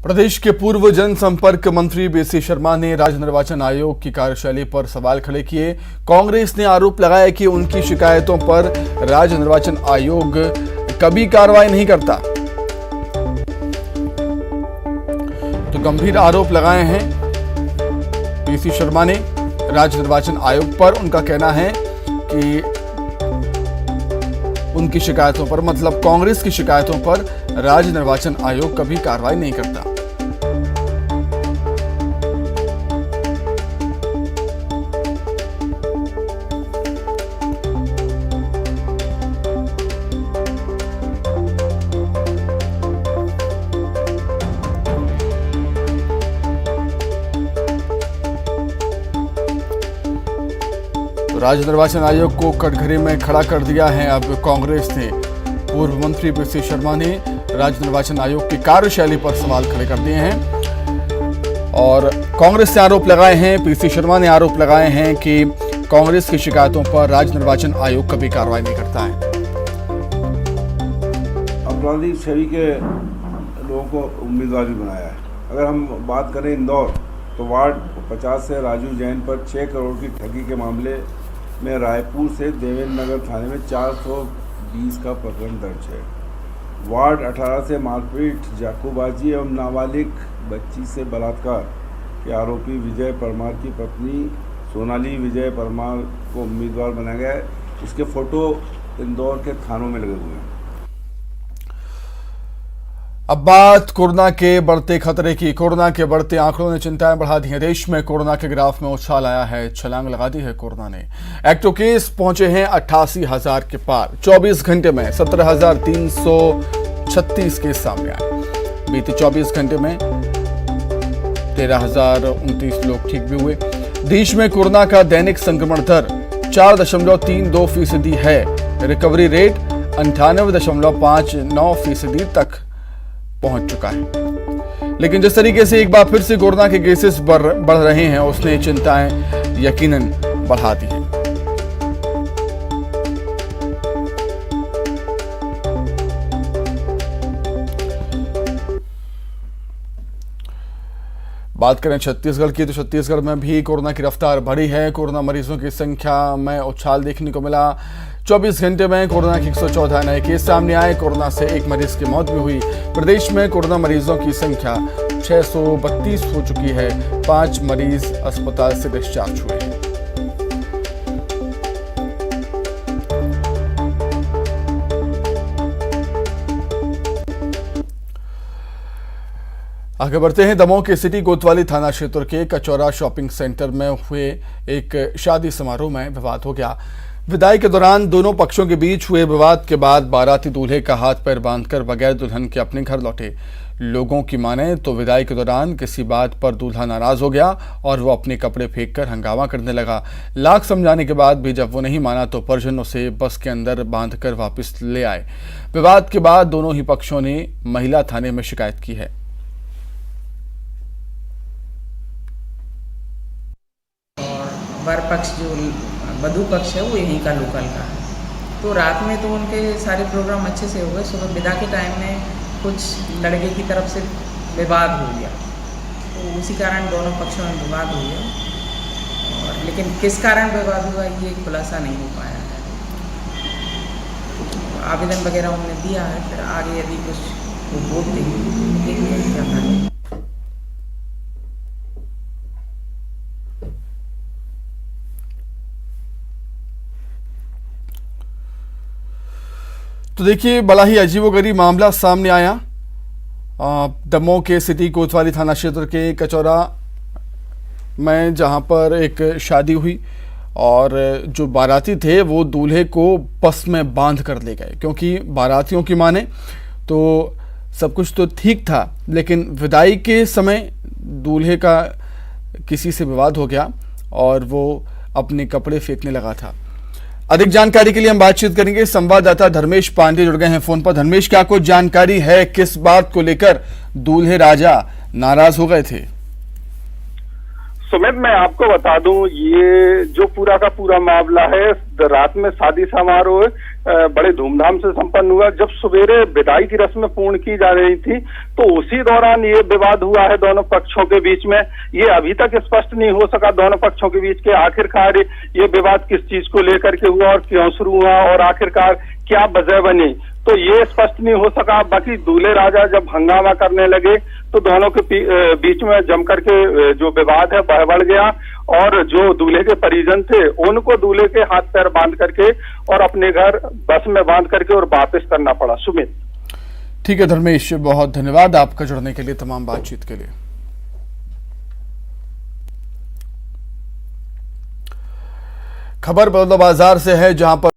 प्रदेश के पूर्व जनसंपर्क मंत्री बीसी शर्मा ने राज्य निर्वाचन आयोग की कार्यशैली पर सवाल खड़े किए। कांग्रेस ने आरोप लगाया कि उनकी शिकायतों पर राज्य निर्वाचन आयोग कभी कार्रवाई नहीं करता। तो गंभीर आरोप लगाए हैं बीसी शर्मा ने राज्य निर्वाचन आयोग पर। उनका कहना है कि उनकी शिकायतों पर, मतलब कांग्रेस की शिकायतों पर राज्य निर्वाचन आयोग कभी कार्रवाई नहीं करता। राज्य निर्वाचन आयोग को कटघरे में खड़ा कर दिया है अब कांग्रेस ने। पूर्व मंत्री बीसी शर्मा ने राज्य निर्वाचन आयोग की कार्यशैली पर सवाल खड़े कर दिए हैं और कांग्रेस ने आरोप लगाए हैं, बीसी शर्मा ने आरोप लगाए हैं कि कांग्रेस की शिकायतों पर राज्य निर्वाचन आयोग कभी कार्रवाई नहीं करता है। आपराधिक छवि के लोगों को उम्मीदवार भी बनाया है। अगर हम बात करें इंदौर, तो वार्ड 50 से राजू जैन पर 6 करोड़ की ठगी के मामले में रायपुर से देवेंद्र नगर थाने में 420 का प्रकरण दर्ज है। वार्ड 18 से मारपीट, जाकूबाजी एवं नाबालिग बच्ची से बलात्कार के आरोपी विजय परमार की पत्नी सोनाली विजय परमार को उम्मीदवार बनाया गया है। इसके फोटो इंदौर के थानों में लगे हुए हैं। अब बात कोरोना के बढ़ते खतरे की। कोरोना के बढ़ते आंकड़ों ने चिंताएं बढ़ा दी हैं। देश में कोरोना के ग्राफ में उछाल आया है, छलांग लगा दी है कोरोना ने। एक्टिव केस पहुंचे हैं 88,000 के पार। 24 घंटे में 17,336 केस सामने आए। बीते 24 घंटे में 13,029 लोग ठीक भी हुए। देश में कोरोना का दैनिक संक्रमण दर 4.32% है। रिकवरी रेट 98.59% तक पहुंच चुका है। लेकिन जिस तरीके से एक बार फिर से कोरोना के केसेस बढ़ रहे हैं, उसने चिंताएं यकीनन बढ़ा दी हैं। बात करें छत्तीसगढ़ की, तो छत्तीसगढ़ में भी कोरोना की रफ्तार बढ़ी है। कोरोना मरीजों की संख्या में उछाल देखने को मिला। 24 घंटे में कोरोना के 114 नए केस सामने आए। कोरोना से एक मरीज की मौत भी हुई। प्रदेश में कोरोना मरीजों की संख्या 632 हो चुकी है। 5 मरीज अस्पताल से डिस्चार्ज हुए हैं। आगे बढ़ते हैं। दमोह के सिटी कोतवाली थाना क्षेत्र के कचौरा शॉपिंग सेंटर में हुए एक शादी समारोह में विवाद हो गया। विदाई के दौरान दोनों पक्षों के बीच हुए विवाद के बाद बाराती दूल्हे का हाथ पैर बांधकर बगैर दुल्हन के अपने घर लौटे। लोगों की माने तो विदाई के दौरान किसी बात पर दूल्हा नाराज हो गया और वो अपने कपड़े फेंककर हंगामा करने लगा। लाख समझाने के बाद भी जब वो नहीं माना तो परिजनों से बस के अंदर बांधकर वापस ले आए। विवाद के बाद दोनों ही पक्षों ने महिला थाने में शिकायत की है। वर पक्ष जो वधू पक्ष है वो यहीं का लोकल का है। तो रात में तो उनके सारे प्रोग्राम अच्छे से हो गए। सुबह विदा के टाइम में कुछ लड़के की तरफ से विवाद हो गया, तो उसी कारण दोनों पक्षों में विवाद हो गया। और लेकिन किस कारण विवाद हुआ ये खुलासा नहीं हो पाया है। आवेदन वगैरह उन्होंने दिया है, फिर आगे यदि कुछ वो बोलते हैं देखते हैं क्या करें। तो देखिए, बड़ा ही अजीबोगरीब मामला सामने आया। दमोह के सिटी कोतवाली थाना क्षेत्र के कचौरा में, जहां पर एक शादी हुई और जो बाराती थे वो दूल्हे को बस में बांध कर ले गए। क्योंकि बारातियों की माने तो सब कुछ तो ठीक था, लेकिन विदाई के समय दूल्हे का किसी से विवाद हो गया और वो अपने कपड़े फेंकने लगा था। अधिक जानकारी के लिए हम बातचीत करेंगे। संवाददाता धर्मेश पांडे जुड़ गए हैं फोन पर। धर्मेश, क्या कुछ जानकारी है, किस बात को लेकर दूल्हे राजा नाराज हो गए थे? सुमित, मैं आपको बता दूं, ये जो पूरा का पूरा मामला है, रात में शादी समारोह बड़े धूमधाम से संपन्न हुआ। जब सवेरे विदाई की रस्म पूर्ण की जा रही थी तो उसी दौरान ये विवाद हुआ है दोनों पक्षों के बीच में। ये अभी तक स्पष्ट नहीं हो सका दोनों पक्षों के बीच के आखिरकार ये विवाद किस चीज को लेकर के हुआ और क्यों शुरू हुआ और आखिरकार क्या वजह बनी, तो ये स्पष्ट नहीं हो सका। बाकी दूल्हे राजा जब हंगामा करने लगे तो दोनों के बीच में जमकर के जो विवाद है वह बढ़ गया और जो दूल्हे के परिजन थे उनको दूल्हे के हाथ पैर बांध करके और अपने घर बस में बांध करके और वापस करना पड़ा। सुमित, ठीक है धर्मेश, बहुत धन्यवाद आपका जुड़ने के लिए, तमाम बातचीत के लिए। खबर बलौदाबाजार से है, जहां पर